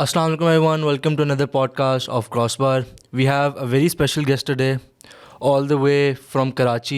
Assalamu alaikum everyone, welcome to another podcast of Crossbar. We have a very special guest today, all the way from Karachi,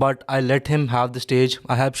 but I let him have the stage. I have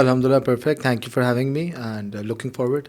Alhamdulillah, perfect. Thank you for having me and looking forward.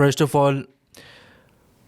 first of all,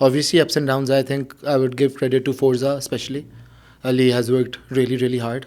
Obviously ups and downs. I think I would give credit to Forza especially. Ali has worked really hard.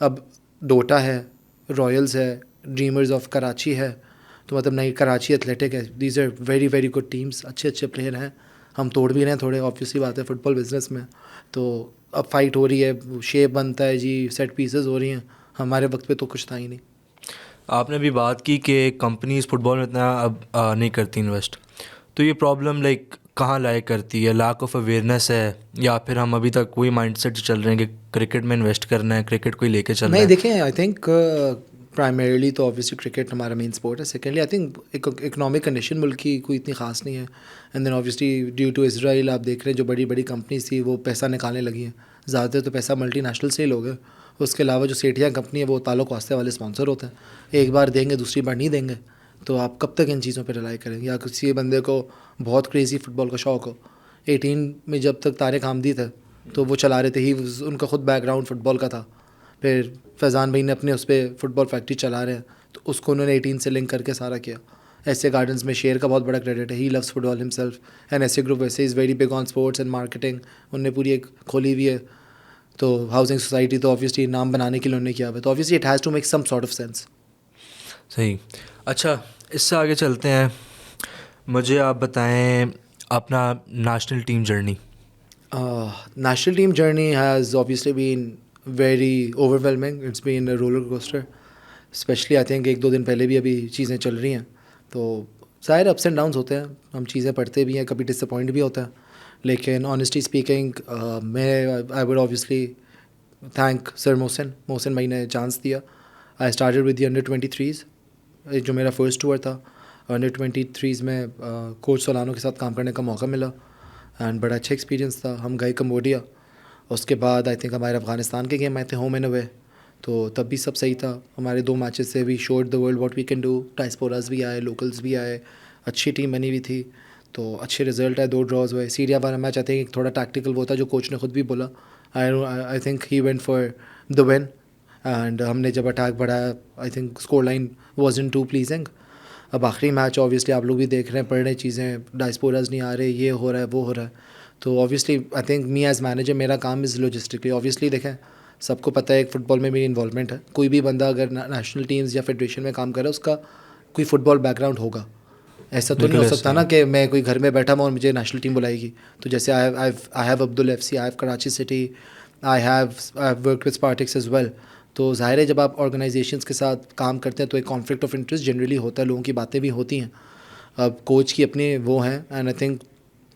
اب ڈوٹا ہے, Ryles ہے, dreamers of Karachi ہے, تو مطلب نئی Karachi athletic ہے. These are very very good teams, اچھے اچھے پلیئر ہیں. ہم توڑ بھی رہے ہیں تھوڑے, آبویسلی بات ہے فٹ بال بزنس میں. تو اب فائٹ ہو رہی ہے, شیپ بنتا ہے جی, سیٹ پیسز ہو رہی ہیں. ہمارے وقت پہ تو کچھ تھا ہی نہیں. آپ نے بھی بات کی کہ کمپنیز فٹ بال میں اتنا اب نہیں کرتی انویسٹ, تو یہ پرابلم لائک کہاں لائے کرتی ہے؟ لیک آف اویئرنیس ہے, یا پھر ہم ابھی تک وہی مائنڈ سیٹ چل رہے ہیں کہ کرکٹ میں انویسٹ کرنا ہے, کرکٹ کو ہی لے کے چلنا نہیں ہے؟ دیکھیں, آئی تھنک پرائمریلی تو آبویسلی کرکٹ ہمارا مین اسپورٹ ہے. Secondly I think economic condition ملک کی کوئی اتنی خاص نہیں ہے. And then obviously due to Israel آپ دیکھ رہے ہیں جو بڑی بڑی کمپنیز تھی وہ پیسہ نکالنے لگی ہیں. زیادہ تر تو پیسہ ملٹی نیشنل سے ہی لوگ ہیں. اس کے علاوہ جو سیٹھیاں کمپنی ہے وہ تعلق واسطے والے اسپانسر ہوتے ہیں. ایک بار دیں گے دوسری بار نہیں دیں گے, تو آپ کب تک ان چیزوں پہ رلائی کریں گے؟ یا کسی بندے کو بہت کریزی فٹ بال کا شوق ہو, 18 میں جب تک طارق حامدی تھے تو وہ چلا رہے تھے, ہی ان کا خود بیک گراؤنڈ فٹ بال کا تھا. پھر فیضان بھائی نے اپنے اس پہ فٹ بال فیکٹری چلا رہے ہیں, تو اس کو انہوں نے 18 سے لنک کر کے سارا کیا. ایسے گارڈنز میں شیر کا بہت بڑا کریڈٹ ہے, he loves football himself. And ایسے گروپ ویسے is very big on sports and marketing, انہوں نے پوری ایک کھولی ہوئی ہے. تو ہاؤسنگ سوسائٹی تو آبویسلی نام بنانے کے لیے انہوں نے کیا ہوا ہے, تو obviously it has to make some sort of sense. صحیح. اچھا, اس سے آگے چلتے ہیں. مجھے آپ بتائیں اپنا national team journey. National team journey has obviously been very overwhelming. It's been a roller coaster. Especially I think 1-2 دن پہلے بھی ابھی چیزیں چل رہی ہیں, تو ظاہر اپس اینڈ ڈاؤنس ہوتے ہیں, ہم چیزیں پڑھتے بھی ہیں, کبھی ڈس اپوائنٹ بھی ہوتا ہے. لیکن آنیسٹلی اسپیکنگ میں آئی وڈ آبویسلی تھینک سر محسن بھائی نے چانس دیا. I started with the under 23s, جو میرا فرسٹ ٹور تھا. انڈر 23s میں کوچ سولانو کے ساتھ کام کرنے کا موقع ملا, اینڈ بڑا اچھا ایکسپیرینس تھا. ہم گئے کمبوڈیا, اس کے بعد آئی تھنک ہمارے افغانستان کے گیم آئے تھے ہوم اینڈ اوے, تو تب بھی سب صحیح تھا. ہمارے 2 میچز سے we showed the world what we can do. Diasporas بھی آئے, لوکلز بھی آئے, اچھی ٹیم بنی ہوئی تھی, تو اچھے رزلٹ آئے. 2 ڈراز ہوئے. سیریا والا میچ آئی تھنک تھوڑا ٹیکٹیکل وہ تھا, جو کوچ نے خود بھی بولا. I think he went for the win, and ہم نے جب اٹیک بڑھایا I think score line was in too pleasing. اب آخری میچ آبویسلی آپ لوگ بھی دیکھ رہے ہیں, پڑھ رہے ہیں چیزیں, ڈائسپوراز نہیں آ رہے, یہ ہو رہا ہے وہ ہو رہا ہے. تو obviously I think me as manager میرا کام از لاجسٹکلی. آبویسلی دیکھیں سب کو پتہ ہے ایک فٹ بال میں میری انوالومنٹ ہے. کوئی بھی بندہ اگر نیشنل ٹیمز یا فیڈریشن میں کام کرے, اس کا کوئی فٹ بال بیک گراؤنڈ ہوگا. ایسا تو نہیں ہو سکتا نا کہ میں کوئی گھر میں بیٹھا ہوں اور مجھے نیشنل ٹیم بلائے گی. تو جیسے آئی ہیو عبدل ایف سی, I have Karachi city, I have work with Spartacus as well. تو ظاہر ہے جب آپ آرگنائزیشنس کے ساتھ کام کرتے ہیں تو ایک کانفلکٹ آف انٹرسٹ جنرلی ہوتا ہے, لوگوں کی باتیں بھی ہوتی ہیں. اب کوچ کی اپنی وہ ہیں, اینڈ آئی تھنک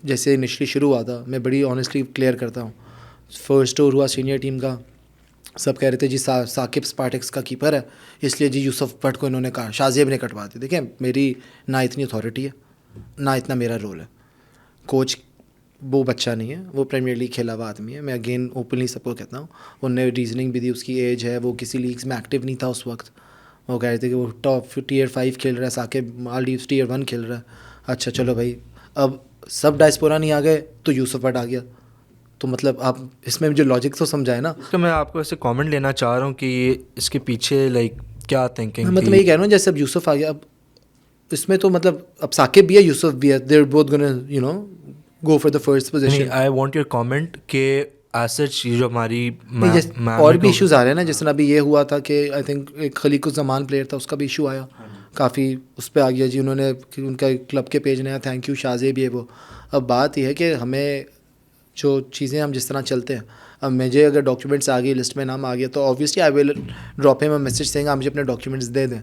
جیسے انیشلی شروع ہوا تھا, میں بڑی آنیسٹلی کلیئر کرتا ہوں, فرسٹ ٹور ہوا سینئر ٹیم کا, سب کہہ رہے تھے جی ثاقب اسپارٹکس کا کیپر ہے, اس لیے جی یوسف بٹ کو انہوں نے کہا, شازیب نے کٹوا دی. دیکھیں میری نہ اتنی اتھارٹی ہے, نہ اتنا میرا رول ہے. کوچ وہ بچہ نہیں ہے, وہ پریمیئر لیگ کھیلا ہوا آدمی ہے. میں اگین اوپنلی سب کو کہتا ہوں, انہوں نے ریزننگ بھی دی, اس کی ایج ہے, وہ کسی لیگس میں ایکٹیو نہیں تھا اس وقت. وہ کہہ رہے تھے کہ وہ ٹاپ ٹیئر 5 کھیل رہا ہے, ثاقب مالڈیوز ٹیئر 1 کھیل رہا ہے. اچھا چلو بھائی, اب سب ڈائسپورا نہیں آ گئے تو یوسف بٹ آ گیا. تو مطلب آپ اس میں جو لاجک تو سمجھائے نا. تو میں آپ کو ایسے کامنٹ لینا چاہ رہا ہوں کہ اس کے پیچھے لائک کیا تھنکنگ. مطلب میں یہ کہہ رہا ہوں جیسے اب یوسف آ گیا, اب اس میں تو مطلب اب ثاقب بھی ہے, یوسف بھی ہے, they are both gonna you know go for the first position. I want your comment کہ ایسچ یہ جو ہماری اور بھی ایشوز آ رہے ہیں نا, جس طرح ابھی یہ ہوا تھا کہ آئی تھنک ایک خلیق الزمان پلیئر تھا, اس کا بھی ایشو آیا کافی, اس پہ آ گیا جی, انہوں نے ان کا کلب کے پیج نیا, تھینک یو شازیب یہ وہ. اب بات یہ ہے کہ ہمیں جو چیزیں ہم جس طرح چلتے ہیں, اب مجھے اگر ڈاکیومنٹس آ گئی, لسٹ میں نام آ گیا, تو obviously I will drop him a message saying آپ مجھے اپنے ڈاکیومنٹس دے دیں.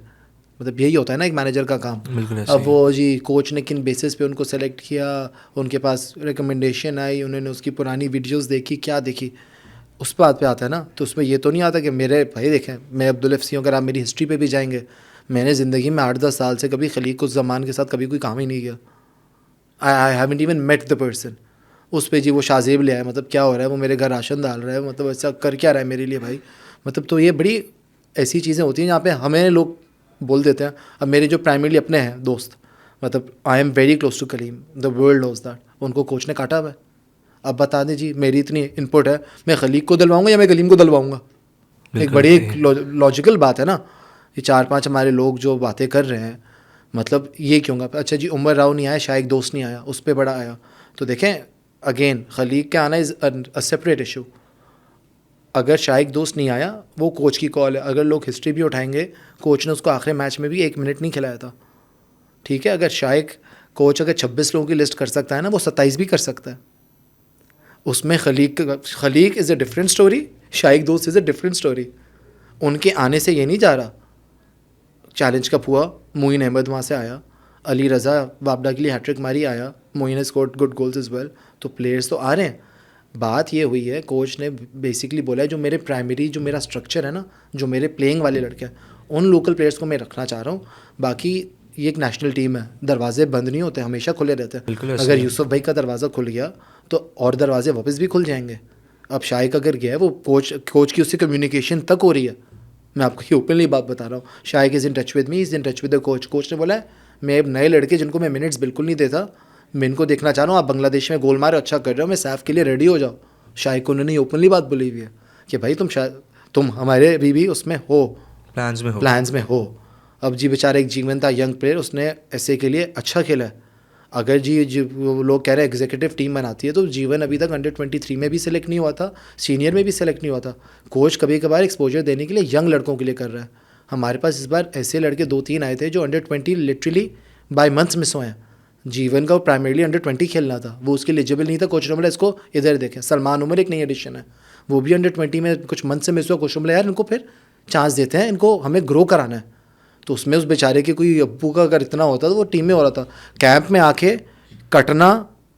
مطلب یہی ہوتا ہے نا ایک مینیجر کا کام. اب وہ جی کوچ نے کن بیسس پہ ان کو سلیکٹ کیا, ان کے پاس ریکمنڈیشن آئی, انہوں نے اس کی پرانی ویڈیوز دیکھی, کیا دیکھی, اس بات پہ آتا ہے نا. تو اس میں یہ تو نہیں آتا کہ میرے بھائی دیکھیں میں عبدل ایف سی ہوں, اگر آپ میری ہسٹری پہ بھی جائیں گے, میں نے زندگی میں 8-10 سال سے کبھی خلیق الزمان کے ساتھ کبھی کوئی کام ہی نہیں کیا. I haven't even met the person. اس پہ جی وہ شازیب لے آئے, مطلب کیا ہو رہا ہے, وہ میرے گھر راشن ڈال رہا ہے, مطلب ایسا کر کیا رہا ہے میرے لیے بھائی. مطلب تو یہ بڑی ایسی چیزیں ہوتی ہیں جہاں پہ ہمیں لوگ بول دیتے ہیں. اب میرے جو پرائمریلی اپنے ہیں دوست, مطلب I am very close to Kaleem, the world knows that, ان کو کوچ نے کاٹا ہوا ہے. اب بتا دیں جی میری اتنی ان پٹ ہے, میں خلیق کو دلواؤں گا یا میں کلیم کو دلواؤں گا. ایک بڑی ایک لاجیکل بات ہے نا. یہ 4-5 ہمارے لوگ جو باتیں کر رہے ہیں, مطلب یہ کیوں گا. اچھا جی عمر راؤ نہیں آیا, شائق دوست نہیں آیا, اس پہ بڑا آیا. تو دیکھیں اگین خلیق کے آنا از اے سیپریٹ ایشو. اگر شائق دوست نہیں آیا وہ کوچ کی کال ہے. اگر لوگ ہسٹری بھی اٹھائیں گے, کوچ نے اس کو آخری میچ میں بھی 1 منٹ نہیں کھلایا تھا, ٹھیک ہے. اگر شائق کوچ اگر 26 لوگوں کی لسٹ کر سکتا ہے نا, وہ 27 بھی کر سکتا ہے. اس میں خلیق از اے ڈفرینٹ اسٹوری, شائق دوست از اے ڈفرینٹ اسٹوری. ان کے آنے سے یہ نہیں جا رہا. چیلنج کپ ہوا, معین احمد وہاں سے آیا, علی رضا وابڈا کے لیے ہیٹرک ماری آیا, Moin scored good goals as well. تو پلیئرس تو آ رہے ہیں. بات یہ ہوئی ہے, کوچ نے بیسکلی بولا ہے جو میرے پرائمری جو میرا اسٹرکچر ہے نا, جو میرے پلینگ والے لڑکے ہیں, ان لوکل پلیئرس کو میں رکھنا چاہ رہا ہوں. باقی یہ ایک نیشنل ٹیم ہے, دروازے بند نہیں ہوتے, ہمیشہ کھلے رہتے ہیں. اگر یوسف بھائی کا دروازہ کھل گیا تو اور دروازے واپس بھی کھل جائیں گے. اب شائق اگر گیا ہے, وہ کوچ کی اس سے کمیونیکیشن تک ہو رہی ہے. میں آپ کو یہ اوپنلی بات بتا رہا ہوں. Shaiq is in touch with me, is in touch with the coach. Coach نے بولا ہے میں نئے لڑکے جن کو میں منٹس بالکل نہیں دیتا, میں ان کو دیکھنا چاہ رہا ہوں. آپ بنگلہ دیش میں گول مارے اچھا کر رہے ہو, میں سیف کے لیے ریڈی ہو جاؤ. شائق کو انہوں نے اوپنلی بات بولی ہوئی ہے کہ بھائی تم ہمارے ابھی بھی اس میں ہو, پلانز میں ہو. اب جی بیچارہ ایک جیون تھا ینگ پلیئر, اس نے ایس اے کے لیے اچھا کھیلا ہے. اگر جی وہ لوگ کہہ رہے ہیں ایگزیکٹو ٹیم بناتی ہے, تو جیون ابھی تک انڈر 23 میں بھی سلیکٹ نہیں ہوا تھا, سینئر میں بھی سلیکٹ نہیں ہوا تھا. کوچ کبھی کبھار ایکسپوجر دینے کے لیے ینگ لڑکوں کے لیے کر رہا ہے. ہمارے پاس اس بار ایسے لڑکے 2-3 آئے تھے جو انڈر 20 لٹرلی بائی منتھس مس ہوئے ہیں. جیون کا پرائمرلی انڈر 20 کھیلنا تھا, وہ اس کے ایلیجیبل نہیں تھا. کوچ نے بولا اس کو ادھر دیکھیں. سلمان عمر ایک نئی ایڈیشن ہے, وہ بھی انڈر 20 میں کچھ منتھ سے مس ہوا. کوچ نے بولا یار ان کو پھر چانس دیتے ہیں, ان کو ہمیں گرو کرانا ہے. تو اس میں اس بیچارے کے کوئی ابو کا اگر اتنا ہوتا تو وہ ٹیم میں ہو رہا تھا. کیمپ میں آ کے کٹنا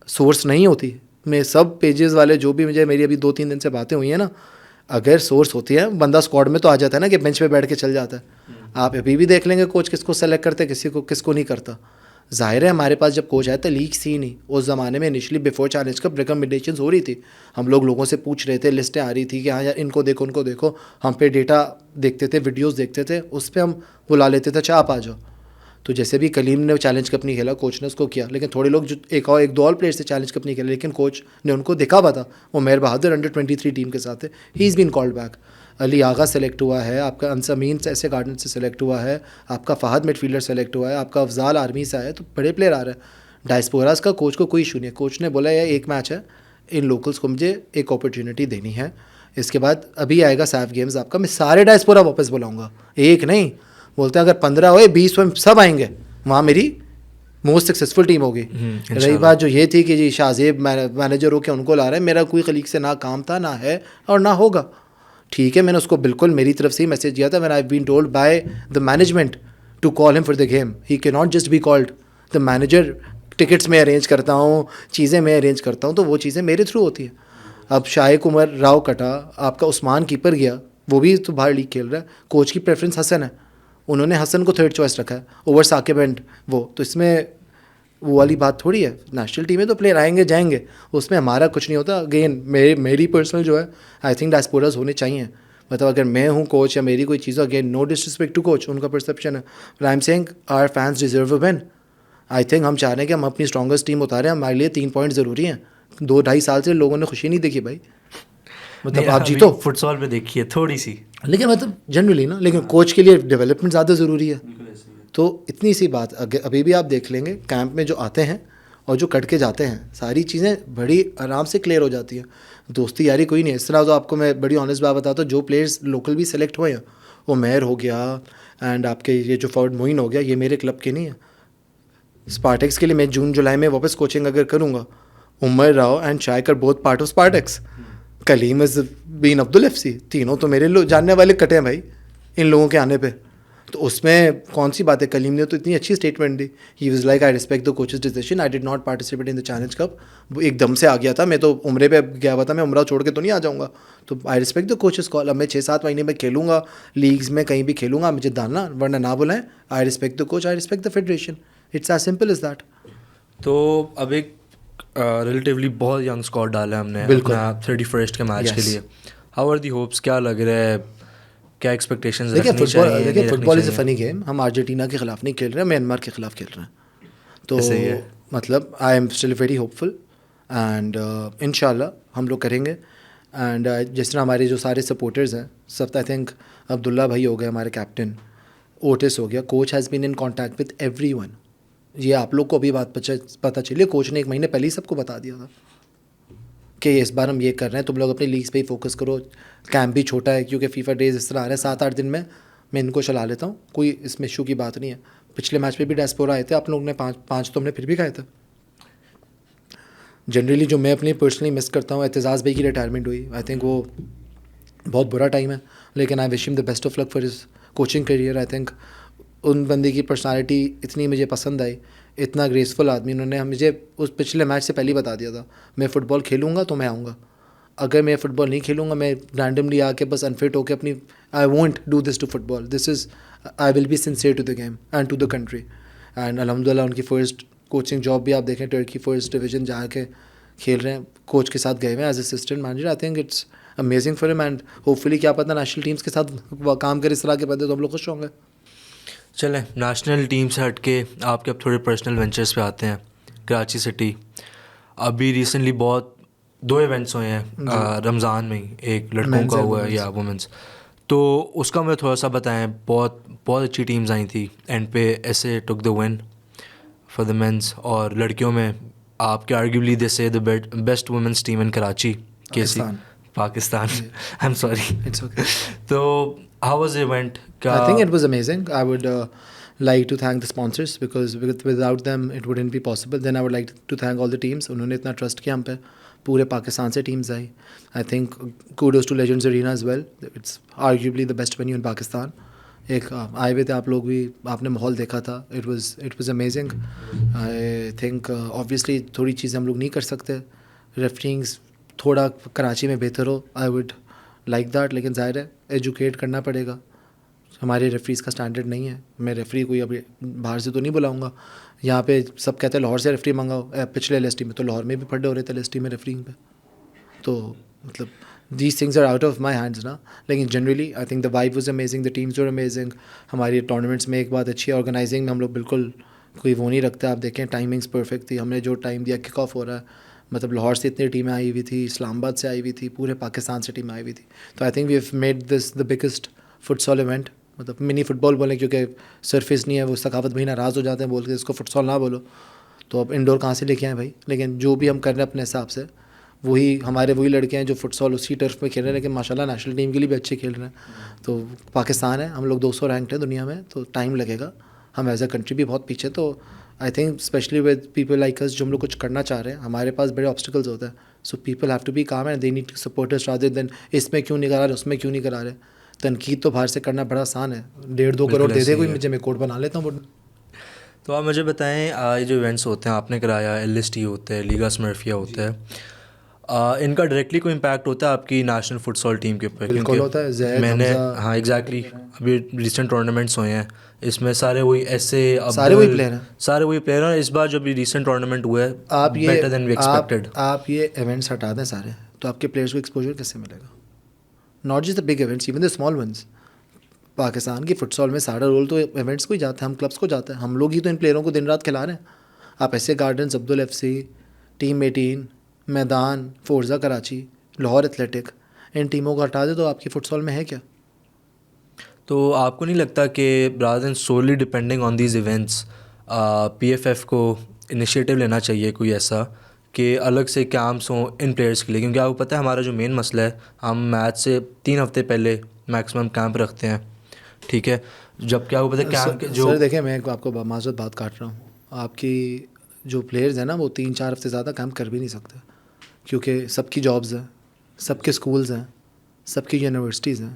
سورس نہیں ہوتی. میں سب پیجز والے جو بھی مجھے میری ابھی 2-3 دن سے باتیں ہوئی ہیں نا, اگر سورس ہوتی ہے بندہ اسکواڈ میں تو آ جاتا ہے نا, کہ بینچ پہ بیٹھ کے چل جاتا ہے. آپ ابھی بھی دیکھ لیں گے کوچ کس کو سلیکٹ کرتے, کس کو نہیں کرتا. ظاہر ہے ہمارے پاس جب کوچ آیا تھا لیگ سی نہیں. اس زمانے میں initially before challenge cup recommendations ہو رہی تھی, ہم لوگوں سے پوچھ رہے تھے, لسٹیں آ رہی تھی کہ ہاں یار ان کو دیکھو ان کو دیکھو. ہم پہ ڈیٹا دیکھتے تھے, ویڈیوز دیکھتے تھے, اس پہ ہم بلا لیتے تھے اچھا آپ آ جاؤ. تو جیسے بھی کلیم نے چیلنج کپ نہیں کھیلا, کوچ نے اس کو کیا. لیکن تھوڑے لوگ جو ایک دو اور پلیئر سے چیلنج کپ نہیں کھیلا, لیکن کوچ نے ان کو دیکھا ہوا تھا. وہ مہر بہادر انڈر 23 ٹیم کے ساتھ ہے, he is been called back. Ali Agha select ہوا ہے, آپ کا انسمین ایسے گارڈن سے سلیکٹ ہوا ہے, آپ کا فہد مڈ فیلڈر سلیکٹ ہوا ہے, آپ کا افضال آرمی سے آیا ہے. تو بڑے پلیئر آ رہے ہیں. ڈائسپوراز کا کوچ کو کوئی ایشو نہیں ہے. کوچ نے بولا یہ ایک میچ ہے, ان لوکلس کو مجھے ایک اپرچونیٹی دینی ہے. اس کے بعد ابھی آئے گا سیف گیمز آپ کا, میں سارے ڈائسپورا واپس بلاؤں گا, ایک نہیں. بولتے ہیں اگر 15 ہوئے 20 ہوئے سب آئیں گے, وہاں میری موسٹ سکسیزفل ٹیم ہوگی. رہی بات جو یہ تھی کہ جی شاہزیب مینیجر ہو کے ان کو لا رہے ہیں, میرا کوئی خلیق سے نہ کام تھا, نہ ہے اور نہ ہوگا. ٹھیک ہے, میں نے اس کو بالکل میری طرف سے ہی میسج دیا تھا, when I've been told by the management to call him for the game. He cannot just be called. The manager tickets میں ارینج کرتا ہوں, چیزیں میں ارینج کرتا ہوں, تو وہ چیزیں میرے تھرو ہوتی ہیں. اب شائق عمر راؤ کٹا, آپ کا عثمان کیپر گیا, وہ بھی تو باہر لیگ کھیل رہا ہے. کوچ کی پریفرنس حسن ہے, انہوں نے حسن کو 3rd چوائس رکھا ہے اوور ثاقب اینڈ وہ. تو اس میں وہ والی بات تھوڑی ہے. نیشنل ٹیم میں تو پلیئر آئیں گے جائیں گے, اس میں ہمارا کچھ نہیں ہوتا. اگین میری پرسنل جو ہے, آئی تھنک ڈائسپوراز ہونے چاہیے. مطلب اگر میں ہوں کوچ یا میری کوئی چیز ہو, again no disrespect to coach, ان کا پرسیپشن ہے. I am saying our fans deserve a win. I think ہم چاہ رہے ہیں کہ ہم اپنی اسٹرانگسٹ ٹیم اتاریں. ہمارے لیے 3 پوائنٹ ضروری ہیں. 2-2.5 سال سے لوگوں نے خوشی نہیں دیکھی بھائی, مطلب آپ جیتو فٹ سال پہ دیکھیے تھوڑی سی, لیکن مطلب جنرلی نا, لیکن کوچ کے لیے ڈیولپمنٹ زیادہ ضروری ہے. تو اتنی سی بات, ابھی بھی آپ دیکھ لیں گے کیمپ میں جو آتے ہیں اور جو کٹ کے جاتے ہیں, ساری چیزیں بڑی آرام سے کلیئر ہو جاتی ہیں. دوستی یاری کوئی نہیں ہے. اس طرح تو آپ کو میں بڑی آنیسٹ بات بتاتا ہوں, جو پلیئرس لوکل بھی سلیکٹ ہوئے ہیں, وہ مہر ہو گیا اینڈ آپ کے یہ جو فارورڈ معین ہو گیا, یہ میرے کلب کے نہیں ہیں. اسپارٹیکس کے لیے میں جون جولائی میں واپس کوچنگ اگر کروں گا, Umar Rao and Shaiq are both part of Spartacus. Kaleem is been Abdul F سی, تینوں تو میرے جاننے والے کٹے ہیں بھائی ان لوگوں کے آنے پہ. تو اس میں کون سی بات ہے, کلیم نے تو اتنی اچھی statement the. He was like I respect the coaches decision, I did not participate in the challenge cup. وہ ایک دم سے آ گیا تھا, میں تو عمرے پہ گیا ہوا تھا, میں عمرہ چھوڑ کے تو نہیں آ جاؤں گا. تو آئی ریسپیکٹ دا کوچز کال. اب میں 6-7 مہینے میں کھیلوں گا لیگز میں, کہیں بھی کھیلوں گا, مجھے ڈالنا, ورنہ نہ بلائیں. I respect the coach, I respect the federation. It's as simple as that. تو اب ایک ریلیٹیولی بہت ینگ اسکواڈ ڈالا ہے ہم نے اپنا 31 کے میچ کے لیے. ہاؤ آر دی ہوپس, کیا لگ رہا ہے, کیا ایکسپیکٹیشنز رکھنی چاہیے؟ دیکھیے فٹ بال از اے فنی گیم. ہم ارجنٹینا کے خلاف نہیں کھیل رہے ہیں, میانمار کے خلاف کھیل رہے ہیں. تو مطلب I am still very hopeful and ان شاء اللہ ہم لوگ کریں گے. اینڈ جس طرح ہمارے جو سارے سپورٹرز ہیں سب, آئی تھنک عبداللہ بھائی ہو گئے ہمارے کیپٹن, اوٹس ہو گیا, coach has been in contact with every one. یہ آپ لوگ کو ابھی بات پتہ چلی, کوچ نے 1 مہینے پہلے ہی سب کو بتا دیا تھا کہ اس بار ہم یہ کر رہے ہیں, تم لوگ اپنی لیگس پہ ہی فوکس کرو, کیمپ بھی چھوٹا ہے کیونکہ فیفا ڈیز اس طرح آ رہے ہیں 7-8 دن میں ان کو چلا لیتا ہوں, کوئی اس میں ایشو کی بات نہیں ہے. پچھلے میچ پہ بھی ڈیسپورا آئے تھے, آپ لوگوں نے 5 تو ہم نے پھر بھی کھائے تھے. جنرلی جو میں اپنی پرسنلی مس کرتا ہوں, اعتزاز بھائی کی ریٹائرمنٹ ہوئی, آئی تھنک وہ بہت برا ٹائم ہے, لیکن آئی وش ہم the best of luck for his coaching career. I think ان بندے کی پرسنالٹی اتنی مجھے پسند آئی, اتنا گریسفل آدمی. انہوں نے مجھے اس پچھلے میچ سے پہلے ہی بتا دیا تھا, میں فٹ بال کھیلوں گا تو میں آؤں گا, اگر میں فٹ بال نہیں کھیلوں گا, میں رینڈملی آ کے بس انفٹ ہو کے اپنی I won't do this to football, this is I will be sincere to the game and to the country. And الحمد للہ ان کی فرسٹ کوچنگ جاب بھی آپ دیکھیں, ٹرکی فرسٹ ڈویژن جا کے کھیل رہے ہیں, کوچ کے ساتھ گئے ہوئے ہیں as assistant manager. I think it's amazing for ہم, اینڈ ہوپ فلی کیا پتہ نیشنل ٹیمس کے ساتھ کام کرے اس طرح کے بندے, تو ہم لوگ خوش ہوں گے. چلیں نیشنل ٹیم سے ہٹ کے آپ کے اب تھوڑے پرسنل وینچرس پہ آتے ہیں. کراچی سٹی ابھی ریسنٹلی بہت 2 ایونٹس ہوئے ہیں رمضان میں ہی, ایک لڑکوں کا ہوا ہے یا وومنس, تو اس کا مجھے تھوڑا سا بتائیں. بہت اچھی ٹیمز آئی تھیں, اینڈ پہ ایسے took the one for the men's. اور لڑکیوں میں آپ کے arguably they say the best women's team in Karachi Pakistan I am sorry. تو how was event? I think it was amazing. I would like to thank the sponsors because without them it wouldn't be possible. Then I would like to thank all the teams. انہوں نے اتنا trust کیا ہم پہ, پورے پاکستان سے teams I. I think kudos to Legends Arena as well. It's arguably the best venue in Pakistan. ایک آئے ہوئے تھے آپ لوگ بھی, آپ نے ماحول دیکھا تھا. It was amazing. I think obviously تھوڑی چیزیں ہم لوگ نہیں کر سکتے, ریفرینگس تھوڑا کراچی میں بہتر ہو, آئی وڈ لائک دیٹ. لیکن ظاہر ہے ایجوکیٹ کرنا پڑے گا, ہمارے ریفریز کا اسٹینڈرڈ نہیں ہے. میں ریفری کوئی ابھی باہر سے تو نہیں بلاؤں گا. یہاں پہ سب کہتے ہیں لاہور سے ریفری منگاؤ, پچھلے LST میں تو لاہور میں بھی پھڈے ہو رہے تھے LST میں ریفرینگ پہ. تو مطلب these things are out of my hands نا. لیکن generally I think the vibe was amazing, the teams were amazing. ہماری ٹورنامنٹس میں ایک بات اچھی ہے, آرگنائزنگ میں ہم لوگ بالکل کوئی وہ نہیں رکھتے. آپ دیکھیں ٹائمنگس پرفیکٹ تھی, ہم نے جو ٹائم دیا کک آف ہو رہا ہے, مطلب لاہور سے اتنی ٹیمیں آئی ہوئی تھی, اسلام آباد سے آئی ہوئی تھی, پورے پاکستان سے ٹیم آئی ہوئی تھی. تو I think we have made this the biggest futsal event. مطلب منی فٹ بال بولیں کیونکہ سرفیس نہیں ہے, وہ ثقافت بھائی ناراض ہو جاتے ہیں بول کے اس کو فٹ سال نہ بولو, تو اب انڈور کہاں سے لے کے آئیں بھائی. لیکن جو بھی ہم کر رہے ہیں اپنے حساب سے, وہی ہمارے وہی لڑکے ہیں جو فٹ سال اسی ٹرف میں کھیل رہے ہیں, لیکن ماشاء اللہ نیشنل ٹیم کے لیے بھی اچھے کھیل رہے ہیں. تو پاکستان ہے, ہم لوگ 200 رینکڈ ہیں دنیا میں, تو ٹائم لگے گا. ہم ایز اے کنٹری بھی بہت پیچھے. تو I think especially with people like us, جو ہم لوگ کچھ کرنا چاہ رہے ہیں, ہمارے پاس بڑے آبسٹیکلز ہوتے ہیں. So people have to be calm and they need to support us rather than اس میں کیوں نہیں کرا رہے, اس میں کیوں نہیں کرا رہے. تنقید تو باہر سے کرنا بڑا آسان ہے, 1.5-2 کروڑ دے دے کوئی, مجھے میں کوڈ بنا لیتا ہوں. تو آپ مجھے بتائیں, یہ جو ایونٹس ہوتے ہیں آپ نے کرایا, LST ہوتا ہے, لیگا اسمرفیا ہوتا ہے, ان کا ڈائریکٹلی کوئی امپیکٹ ہوتا ہے آپ کی نیشنل فٹ سال ٹیم کے اوپر؟ بالکل ہوتا ہے. میں نے ہاں ایگزیکٹلی ابھی ریسنٹ ٹورنامنٹس ہوئے ہیں, اس میں سارے وہی ایسے سارے وہی پلیئر ہیں. اس بار جو بھی ریسنٹ ٹورنامنٹ ہوا ہے, آپ بیٹر دین وی ایکسپیکٹڈ. آپ یہ ایونٹس ہٹا دیں سارے, تو آپ کے پلیئرس کو ایکسپوجر کس سے ملے گا؟ Not just the big events, even the small ones. Pakistan کی فٹ سال میں سارا رول تو ایونٹس کو ہی جاتا ہے, ہم کلبس کو جاتا ہے. ہم لوگ ہی تو ان پلیئروں کو دن رات کھلا رہے ہیں. آپ ایسے گارڈنز, عبدل FC, ٹیم 18, میدان, فورزا کراچی, لاہور ایتھلیٹک, ان ٹیموں کو ہٹا دے تو آپ کی فٹ سال میں ہے کیا؟ تو آپ کو نہیں لگتا کہ rather than solely depending on these events, PFF کو انیشیٹو لینا چاہیے کوئی ایسا کہ الگ سے کیمپس ہوں ان پلیئرس کے لیے؟ کیونکہ آپ کو پتہ ہے ہمارا جو مین مسئلہ ہے, ہم میچ سے 3 ہفتے پہلے میکسیمم کیمپ رکھتے ہیں, ٹھیک ہے, جب کیا وہ پتہ ہے کیمپ کے جو سر دیکھیں, میں آپ کو معذرت بات کاٹ رہا ہوں, آپ کی جو پلیئرز ہیں نا وہ 3-4 ہفتے زیادہ کیمپ کر بھی نہیں سکتے, کیونکہ سب کی جابز ہیں, سب کے اسکولز ہیں, سب کی یونیورسٹیز ہیں.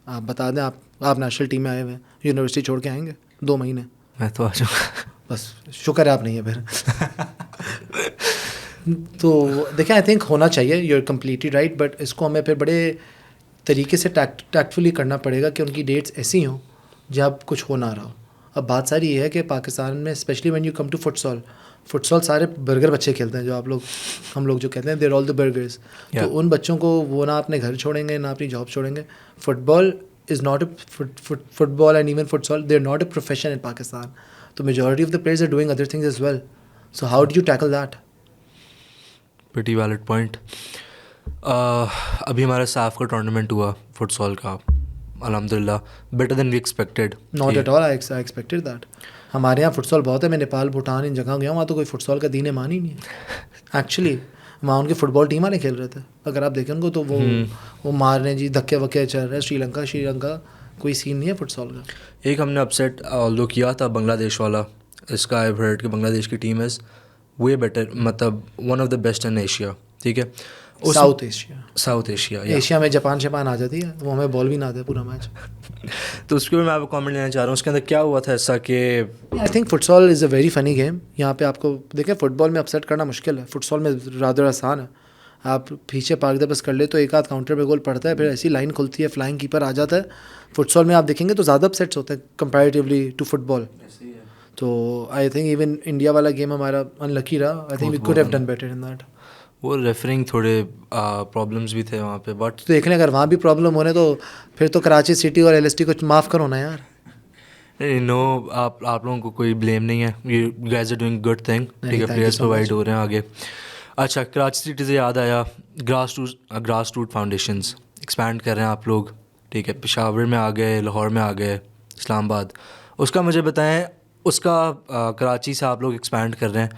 آپ بتا دیں, آپ نیشنل ٹیم میں آئے ہوئے ہیں, یونیورسٹی چھوڑ کے آئیں گے 2 مہینے؟ میں تو آ جاؤں. بس شکر ہے آپ نہیں ہیں پھر. تو دیکھیں, آئی تھنک ہونا چاہیے, you are completely right, but اس کو ہمیں پھر بڑے طریقے سے ٹیکٹفلی کرنا پڑے گا کہ ان کی ڈیٹس ایسی ہوں جب کچھ ہو نہ رہا ہو. اب بات ساری یہ ہے کہ پاکستان میں especially when you come to futsal سارے برگر بچے کھیلتے ہیں, جو ہم لوگ جو کہتے ہیں دیر آل دا برگرز. تو ان بچوں کو وہ نہ اپنے گھر چھوڑیں گے, نہ اپنی جاب چھوڑیں گے. Football is not a football and even futsal, they are not a profession in Pakistan. تو majority of the players are doing other things as well. So how do you tackle that? Pretty valid point. ابھی ہمارا صاف کا tournament ہوا fit سال کا, الحمد للہ better than we expected. Not at all, I expected that. ہمارے یہاں فٹ سال بہت ہے, میں نیپال, بھوٹان, ان جگہ گیا ہوں, وہاں تو کوئی فٹ سال کا دین ایمان ہی نہیں ہے ایکچولی. وہاں ان کی فٹ بال ٹیم والے کھیل رہے تھے, اگر آپ دیکھیں ان کو تو وہ مار رہے ہیں جی, دھکے وکے چل رہے ہیں. شری لنکا کوئی سین نہیں ہے فٹ سال کا. ایک ہم نے اپسیٹ آلدو کیا تھا بنگلہ دیش والا, اس کا آئی ہرڈ کہ بنگلہ دیش کی ٹیم از وے بیٹر, مطلب one of the best in Asia, ٹھیک ہے, south Asia. South Asia, Asia میں جاپان آ جاتی ہے, وہ ہمیں بال بھی نہ آتا ہے پورا میچ. تو اس کے اوپر میں آپ کو کامنٹ لینا چاہ رہا ہوں, اس کے اندر کیا ہوا تھا ایسا کہ آئی تھنک فٹ سال از اے ویری فنی گیم. یہاں پہ آپ کو دیکھیں فٹ بال میں اپسیٹ کرنا مشکل ہے, فٹ سال میں رادر آسان ہے. آپ پیچھے پارک دے بس کر لے تو ایک آدھ کاؤنٹر پہ گول پڑتا ہے, پھر ایسی لائن کھلتی ہے, فلائنگ کیپر آ جاتا ہے. فٹ سال میں آپ دیکھیں گے تو زیادہ اپسیٹس ہوتے ہیں کمپیریٹیولی ٹو فٹ بال. تو آئی تھنک ایون انڈیا والا گیم ہمارا ان لکی رہا. I think we could have done better in that. وہ ریفرنگ تھوڑے پرابلمس بھی تھے وہاں پہ, بٹ دیکھ لیں اگر وہاں بھی پرابلم ہو رہے تو پھر تو کراچی سٹی اور ایل ایس ٹی کو معاف کرو نا یار. نو, آپ لوگوں کو کوئی بلیم نہیں ہے, you guys are doing good thing, ٹھیک ہے, پلیئرس پرووائڈ ہو رہے ہیں آگے. اچھا, کراچی سٹی سے یاد آیا, گراس روٹ فاؤنڈیشنز ایکسپینڈ کر رہے ہیں آپ لوگ, ٹھیک ہے, پشاور میں آ گئے, لاہور میں آ گئے, اسلام آباد. اس کا مجھے بتائیں, اس کا کراچی سے آپ لوگ ایکسپینڈ کر رہے ہیں,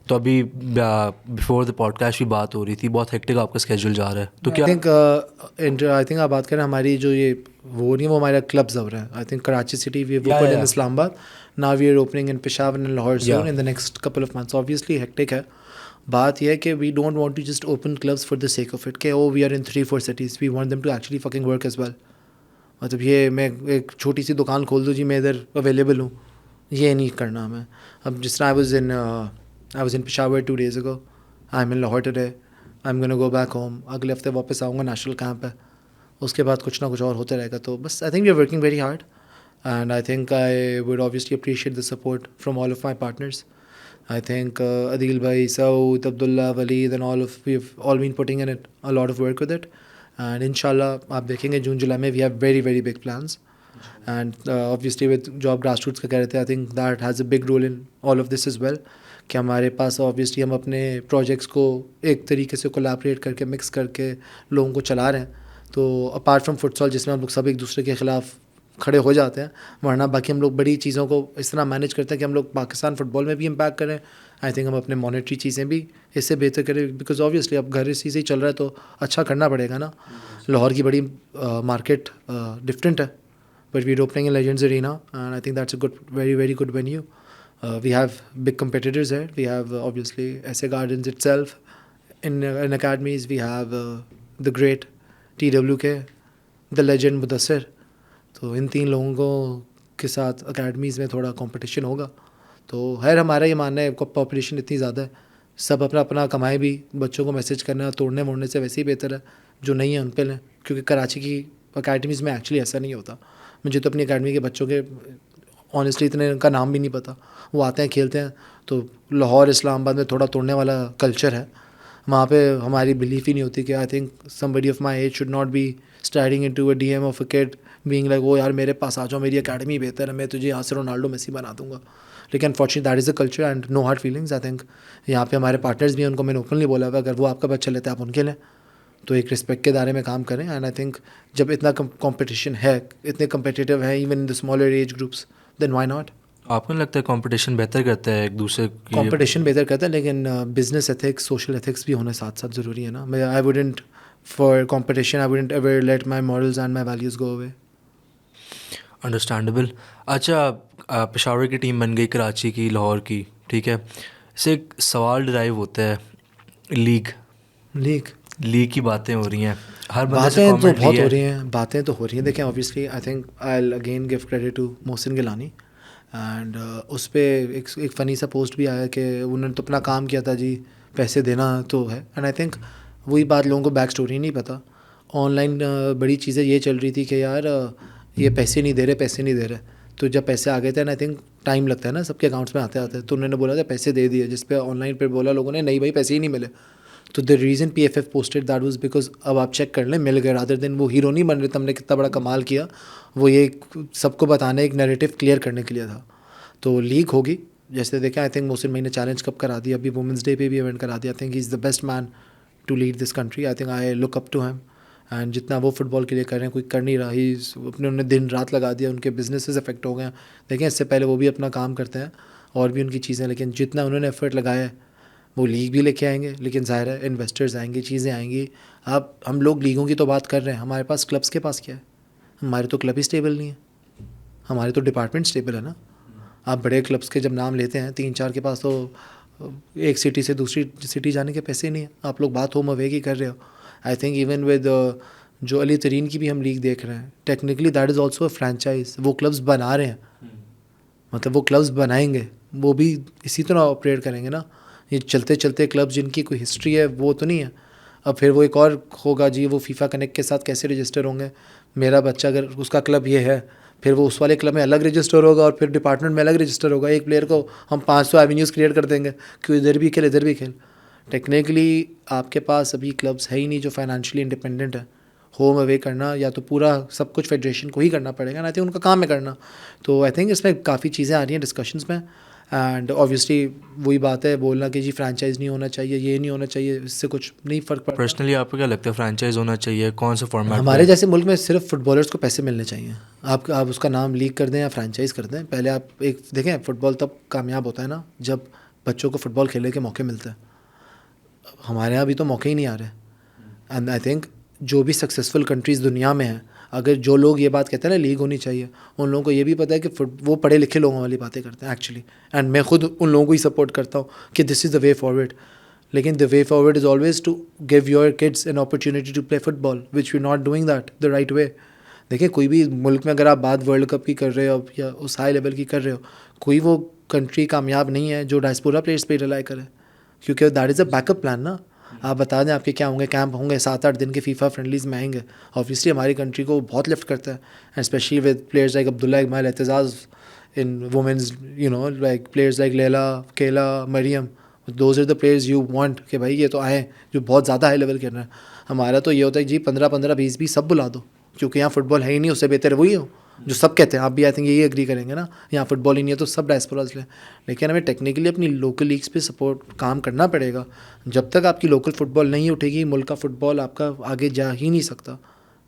تو ابھی بیفور دا پوڈ کاسٹ بھی بات ہو رہی تھی, بہت ہیکٹک آپ کا اسکیجول جا رہا ہے, تو کیا آئی تھنک آپ بات کریں ہماری جو یہ وہ نہیں, وہ ہمارا کلبز ہو رہا ہے. I think Karachi city we open in Islamabad, now we are opening in Peshawar and Lahore soon in the next couple of months. Obviously hectic ہے. بات یہ ہے کہ we don't want to just open clubs for the sake of it کہ oh we are in 3-4 cities, we want them to actually fucking work as well. مطلب یہ میں ایک چھوٹی سی دکان کھول دوں جی میں ادھر اویلیبل ہوں, یہ نہیں کرنا ہمیں. اب جس طرح I was in Peshawar 2 days ago, I am in Lahore today, I am gonna go back home. اگلے ہفتے واپس آؤں گا, نیشنل کیمپ ہے, اس کے بعد کچھ نہ کچھ اور ہوتا رہے گا. تو بس I think we are working very hard, and I think I would obviously appreciate the support from all of my partners. I think Adeel بھائی, Saud, Abdullah, Waleed and we have all been putting in it a lot of work with it. And ان شاء اللہ آپ دیکھیں گے جون جولائی میں we have very very big plans. And obviously with جو آپ گراس روٹس کا کہہ رہے تھے, I think that has a big role in all of this as well, کہ ہمارے پاس آبویسلی ہم اپنے پروجیکٹس کو ایک طریقے سے کولیبریٹ کر کے مکس کر کے لوگوں کو چلا رہے ہیں. تو اپارٹ فرام فٹ سال جس میں ہم لوگ سب ایک دوسرے کے خلاف کھڑے ہو جاتے ہیں, ورنہ باقی ہم لوگ بڑی چیزوں کو اس طرح مینیج کرتے ہیں کہ ہم لوگ پاکستان فٹ بال میں بھی امپیکٹ کریں. آئی تھنک ہم اپنے مانیٹری چیزیں بھی اس سے بہتر کریں, بیکاز آبویسلی اب گھر اسی سے ہی چل رہا ہے تو اچھا کرنا پڑے گا نا. لاہور کی بڑی مارکیٹ ڈفرینٹ ہے, but we are opening in legends arena, and I think that's a good very very good venue. We have big competitors there. We have obviously SA Gardens itself. In academies, we have the great TWK, the legend Mudassir. تو ان 3 لوگوں کے ساتھ academies میں تھوڑا competition ہوگا. تو خیر ہمارا یہ ماننا ہے پاپولیشن اتنی زیادہ ہے, سب اپنا اپنا کمائے بھی, بچوں کو میسج کرنا توڑنے موڑنے سے ویسے ہی بہتر ہے. جو نہیں ہے ان پہ لیں, کیونکہ کراچی کی اکیڈمیز میں ایکچولی ایسا نہیں ہوتا. مجھے تو اپنی اکیڈمی کے بچوں کے آنیسٹلی اتنے ان کا نام بھی نہیں پتہ. وہ آتے ہیں کھیلتے ہیں, تو لاہور اسلام آباد میں تھوڑا توڑنے والا کلچر ہے. وہاں پہ ہماری بلیف ہی نہیں ہوتی کہ I think somebody of my age should not be starting into a D M of a kid being like وہ یار میرے پاس آ جاؤ, میری اکیڈمی بہتر ہے, میں تجھے یہاں سے رونالڈو میسی بنا دوں گا. لیکن unfortunately that is a culture and no hard feelings. I think یہاں پہ ہمارے پارٹنرز بھی ہیں, ان کو میں نے اوپنلی بولا ہوا اگر وہ آپ کا بچہ لیتے ہیں آپ ان کے لیں, تو ایک رسپیکٹ کے دائرے میں کام کریں. اینڈ آئی تھنک جب اتنا کمپٹیشن ہے, اتنے کمپٹیٹیو ہیں even in the smaller age groups, then why not. آپ کو نہیں لگتا ہے کمپٹیشن بہتر کرتا ہے ایک دوسرے کی؟ کمپٹیشن بہتر کرتا ہے, لیکن بزنس ایتھکس, سوشل ایتھکس بھی ہونے ساتھ ساتھ ضروری ہے نا. میں I wouldn't for competition I wouldn't ever let my morals and my values go away. Understandable. اچھا, پشاور کی ٹیم بن گئی, کراچی کی, لاہور کی, ٹھیک ہے, اس سے ایک سوال ڈرائیو ہوتا ہے, لیگ کی باتیں ہو رہی ہیں, ہر بندے سے باتیں تو کامنٹ بہت ہو رہی ہیں, باتیں تو ہو رہی ہیں. دیکھیں obviously I think I again give credit to Mohsin Gilani, and اس پہ ایک فنی سا پوسٹ بھی آیا کہ انہوں نے تو اپنا کام کیا تھا جی, پیسے دینا تو ہے. اینڈ آئی تھنک وہی بات لوگوں کو بیک اسٹوری نہیں پتہ. آن لائن بڑی چیزیں یہ چل رہی تھی کہ یار یہ پیسے نہیں دے رہے, تو جب پیسے آ گئے تھے, آئی تھنک ٹائم لگتا ہے نا سب کے اکاؤنٹس میں آتے, تو انہوں نے بولا تھا پیسے دے دیے, جس پہ آن لائن پہ بولا لوگوں نے نہیں بھائی پیسے ہی نہیں ملے. تو the reason P F F posted that was because اب آپ چیک کر لیں مل گئے, رادر دین وہ ہیرو نہیں بن رہے تھے ہم نے کتنا بڑا کمال کیا, وہ یہ سب کو بتانے ایک نیریٹو کلیئر کرنے کے لیے تھا. تو لیگ ہوگی, جیسے دیکھیں آئی تھنک محسن بھائی نے چیلنج کب کرا دیا, ابھی وومنس ڈے پہ بھی ایونٹ کرا دیا. I think he is the best man to lead this country. I think I look up to him, and جتنا وہ فٹ بال کے لیے کر رہے ہیں کوئی کر نہیں رہا. ہی انہوں نے دن رات لگا دیا, ان کے بزنسز افیکٹ ہو گئے ہیں. دیکھیں اس سے پہلے وہ بھی اپنا کام کرتے ہیں اور بھی ان کی چیزیں, لیکن جتنا انہوں نے ایفرٹ لگایا ہے وہ لیگ بھی لے کے آئیں گے, لیکن ظاہر ہے انویسٹرز آئیں گے, چیزیں آئیں گی. اب ہم لوگ لیگوں کی تو بات کر رہے ہیں, ہمارے پاس کلبس کے پاس کیا ہے؟ ہمارے تو کلب ہی اسٹیبل نہیں ہے, ہمارے تو ڈپارٹمنٹ اسٹیبل ہے نا. آپ بڑے کلبس کے جب نام لیتے ہیں 3-4 کے پاس تو ایک سٹی سے دوسری سٹی جانے کے پیسے نہیں ہیں. آپ لوگ بات ہوم اوے کی کر رہے ہو. آئی تھنک ایون ود جو علی ترین کی بھی ہم لیگ دیکھ رہے ہیں, technically that is also a franchise. وہ کلبس بنا رہے ہیں, مطلب وہ کلبس بنائیں گے, وہ بھی اسی طرح آپریٹ کریں گے نا. یہ چلتے چلتے کلبس جن کی کوئی ہسٹری ہے وہ تو نہیں ہے. اب پھر وہ ایک اور ہوگا جی, وہ فیفا کنیکٹ کے ساتھ کیسے رجسٹر ہوں گے. میرا بچہ اگر اس کا کلب یہ ہے, پھر وہ اس والے کلب میں الگ رجسٹر ہوگا اور پھر ڈپارٹمنٹ میں الگ رجسٹر ہوگا. ایک پلیئر کو ہم 500 ایونیوز کریٹ کر دیں گے کہ ادھر بھی کھیل ادھر بھی کھیل. ٹیکنیکلی آپ کے پاس ابھی کلبس ہے ہی نہیں جو فائنینشلی انڈیپینڈنٹ ہے. ہوم اوے کرنا یا تو پورا سب کچھ فیڈریشن کو ہی کرنا پڑے گا. آئی تھنک ان کا کام ہے کرنا. تو آئی تھنک اس میں کافی چیزیں آ رہی ہیں ڈسکشنس میں. اینڈ اوبیسلی وہی بات ہے بولنا کہ جی فرینچائز نہیں ہونا چاہیے, یہ نہیں ہونا چاہیے, اس سے کچھ نہیں فرق پڑتا. پرسنلی آپ کو کیا لگتا ہے فرینچائز ہونا چاہیے, کون سے فارمیٹ؟ ہمارے جیسے ملک میں صرف فٹ بالرس کو پیسے ملنے چاہیے. آپ اس کا نام لیگ کر دیں یا فرینچائز کر دیں. پہلے آپ ایک دیکھیں, فٹ بال تب کامیاب ہوتا ہے نا جب بچوں کو فٹ بال کھیلنے کے موقع ملتے ہیں. ہمارے یہاں ابھی تو موقع ہی نہیں آ رہے. اینڈ آئی تھنک جو بھی سکسیزفل کنٹریز دنیا میں ہیں, اگر جو لوگ یہ بات کہتے ہیں نا لیگ ہونی چاہیے, ان لوگوں کو یہ بھی پتہ ہے کہ وہ پڑھے لکھے لوگوں والی باتیں کرتے ہیں ایکچولی. اینڈ میں خود ان لوگوں کو ہی سپورٹ کرتا ہوں کہ دس از دا وے فارورڈ. لیکن the way forward is always to give your kids an opportunity to play football, which you not doing that the right way. دیکھیں کوئی بھی ملک میں اگر آپ بات ورلڈ کپ کی کر رہے ہو یا اس ہائی لیول کی کر رہے ہو, کوئی وہ کنٹری کامیاب نہیں ہے جو ڈائسپورا پلیئرس پہ ریلائی کرے, کیونکہ that is a back up plan نا. آپ بتا دیں آپ کے کیا ہوں گے, کیمپ ہوں گے 7-8 دن کے فیفا فرینڈلیز میں آئیں گے. اوبیسلی ہماری کنٹری کو بہت لفٹ کرتا ہے, and especially with players like Abdullah Iqmal Aitzaz in women's, you know like players like Laila, کیلا, Maryam. Those are the players you want کہ بھائی یہ تو آئیں جو بہت زیادہ ہائی لیول کھیل رہے ہیں. ہمارا تو یہ ہوتا ہے جی 15-15, 20-20 سب بلا دو, کیونکہ یہاں فٹ بال ہے ہی نہیں. اس سے بہتر وہی ہو جو سب کہتے ہیں. آپ بھی آئی تھنک یہی ایگری کریں گے نا, یہاں فٹ بال ہی نہیں ہے تو سب ڈائسپوراز لیں. لیکن ہمیں ٹیکنیکلی اپنی لوکل لیگس پہ سپورٹ کام کرنا پڑے گا. جب تک آپ کی لوکل فٹ بال نہیں اٹھے گی, ملک کا فٹ بال آپ کا آگے جا ہی نہیں سکتا.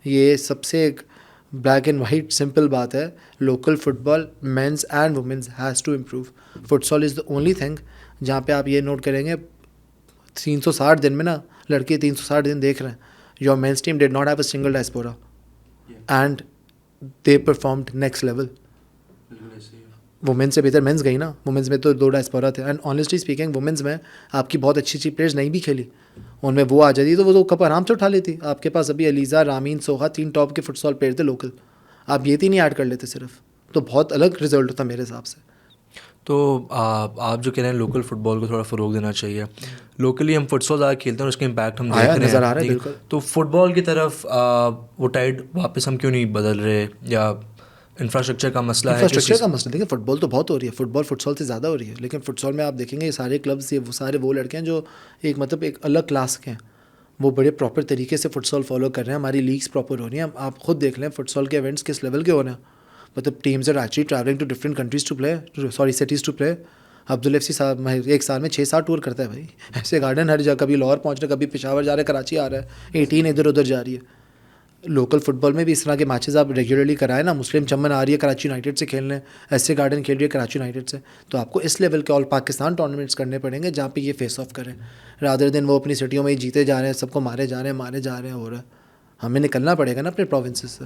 یہ سب سے ایک بلیک اینڈ وائٹ سمپل بات ہے. Local football men's and women's has to improve. Futsal is the only thing جہاں پہ آپ یہ نوٹ کریں گے 360 دن میں نا, لڑکے 360 دن دیکھ رہے ہیں. Your men's team did not have a single diaspora and they performed next level. Women's سے بہتر مینس گئی نا. وومنس میں تو 2 ڈائسپورا تھے. اینڈ آنیسٹلی اسپیکنگ وومنس میں آپ کی بہت اچھی پلیئرز نہیں بھی کھیلی, ان میں وہ آ جاتی تو وہ تو کپ آرام سے اٹھا لیتی. آپ کے پاس ابھی علیزہ, رامین, سوہا 3 ٹاپ کے فٹ سال پلیئر تھے لوکل. آپ یہ 3 ہی ایڈ کر لیتے صرف, تو بہت الگ رزلٹ ہوتا میرے حساب سے. تو آپ جو کہہ رہے ہیں لوکل فٹ بال کو تھوڑا فروغ دینا چاہیے. لوکلی ہم فٹ سال زیادہ کھیلتے ہیں اور اس کا امپیکٹ ہم دیکھ رہے نظر آ رہا ہے ہیں. بالکل. تو فٹ بال کی طرف وہ ٹائڈ واپس ہم کیوں نہیں بدل رہے, یا انفراسٹرکچر کا مسئلہ ہے؟ انفراسٹرکچر کا مسئلہ دیکھیں, فٹ بال تو بہت ہو رہی ہے, فٹ بال فٹ سال سے زیادہ ہو رہی ہے. لیکن فٹ سال میں آپ دیکھیں گے یہ سارے کلبس, یہ سارے وہ لڑکے ہیں جو ایک مطلب ایک الگ کلاس کے ہیں. وہ بڑے پراپر طریقے سے فٹ سال فالو کر رہے ہیں. ہماری لیگس پراپر ہو رہی ہیں. آپ خود دیکھ لیں فٹ سال کے ایونٹس کس لیول کے ہو رہے ہیں. مطلب teams are actually travelling to different countries to play, sorry cities to play. Abdullah F C sahab ایک سال میں 6-7 ٹور کرتا ہے بھائی. ایسے گارڈن ہر جگہ, کبھی لاہور پہنچ رہا ہے, کبھی پشاور جا رہا ہے, کراچی آ رہا ہے, 18 ادھر ادھر جا رہی ہے. لوکل فٹ بال میں بھی اس طرح کے میچز آپ ریگولرلی کرائیں نا. مسلم چمن آ رہی ہے کراچی یونائٹیڈ سے کھیلنے, ایسے گارڈن کھیل رہی ہے کراچی یونائٹیڈ سے. تو آپ کو اس لیول کے آل پاکستان ٹورنامنٹس کرنے پڑیں گے جہاں پہ یہ فیس آف کریں, رادر دن وہ اپنی سٹیوں میں ہی جیتے جا رہے ہیں, سب کو مارے جا رہے ہیں ہو رہا ہے. ہمیں نکلنا پڑے گا نا اپنے پروونسز سے.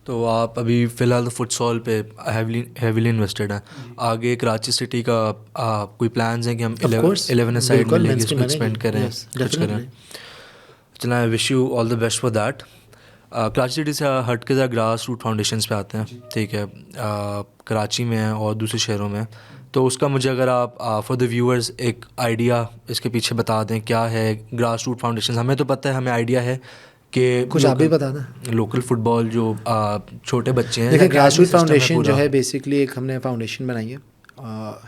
تو آپ ابھی فی الحال فٹ سال پہ ہیویلی انویسٹڈ ہیں. آگے کراچی سٹی کا کوئی پلانز ہیں کہ ہم 11 سائڈ میں لے کے اس کو ایکسپینڈ کریں, کچھ کریں؟ چلیں, I wish you all the best for that. Karachi city سے ہٹ کے ذرا گراس روٹ فاؤنڈیشنز پہ آتے ہیں, ٹھیک ہے. کراچی میں ہیں اور دوسرے شہروں میں, تو اس کا مجھے اگر آپ فار دا ویورز ایک آئیڈیا اس کے پیچھے بتا دیں کیا ہے گراس روٹ فاؤنڈیشنز. ہمیں تو پتہ ہے, ہمیں آئیڈیا ہے کہ کچھ آپ بھی بتا دیں. لوکل فٹ بال جو چھوٹے بچے ہیں, دیکھیں گراس روٹ فاؤنڈیشن جو ہے بیسکلی ایک ہم نے فاؤنڈیشن بنائی ہے,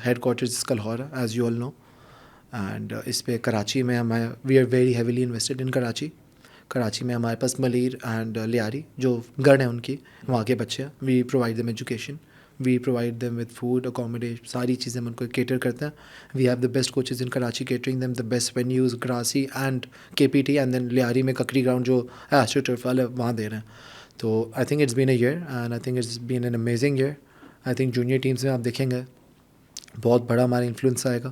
ہیڈ کوارٹرز اس کا لاہور ہے as you all know. And اس پہ کراچی میں ہمیں we are very heavily invested in Karachi میں ہمارے پاس ملیر اینڈ لیاری جو گڑھ ہیں ان کی, وہاں کے بچے ہیں. We provide them education, we provide them with food, accommodation, ساری چیزیں ہم ان کو کیٹر کرتے ہیں. We have the best coaches in Karachi catering them the best venues, grassy and KPT, and then Lyari میں ککری گراؤنڈ جو ایسٹرو ٹرف والے وہاں دے رہے ہیں. تو I think it's been a year and I think it's been an amazing year. I think junior teams میں آپ دیکھیں گے بہت بڑا ہمارا انفلوئنس آئے گا.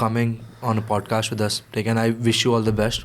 coming on a podcast with us. Again, I wish you all the best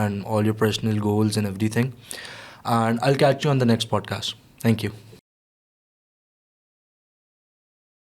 and all your personal goals and everything. And I'll catch you on the next podcast. Thank you.